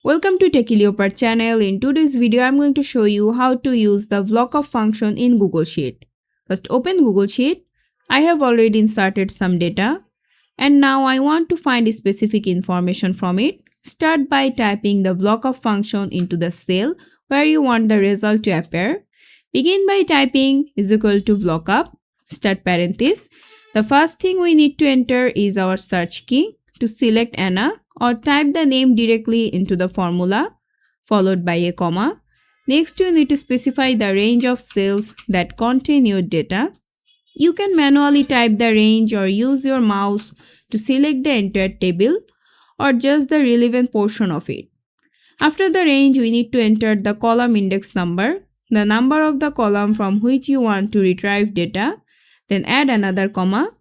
Welcome to Techie channel. In today's video, I'm going to show you how to use the VLOOKUP function in Google Sheet. First, open Google Sheet. I have already inserted some data and now I want to find specific information from it. Start by typing the VLOOKUP function into the cell where you want the result to appear. Begin by typing is equal to VLOOKUP, start parenthesis. The first thing we need to enter is our search key. To select Anna, or type the name directly into the formula, followed by a comma. Next, you need to specify the range of cells that contain your data. You can manually type the range or use your mouse to select the entire table or just the relevant portion of it. After the range, we need to enter the column index number, the number of the column from which you want to retrieve data, then add another comma.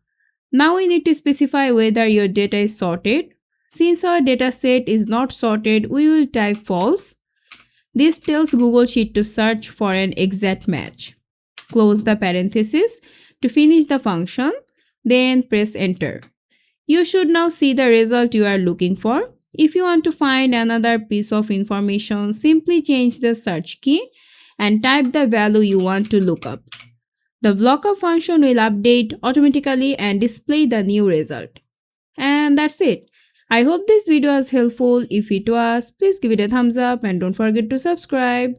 Now we need to specify whether your data is sorted. Since our data set is not sorted, we will type false. This tells Google Sheet to search for an exact match. Close the parenthesis to finish the function, then press enter. You should now see the result you are looking for. If you want to find another piece of information, simply change the search key and type the value you want to look up. The VLOOKUP function will update automatically and display the new result. And that's it. I hope this video was helpful. If it was, please give it a thumbs up and don't forget to subscribe.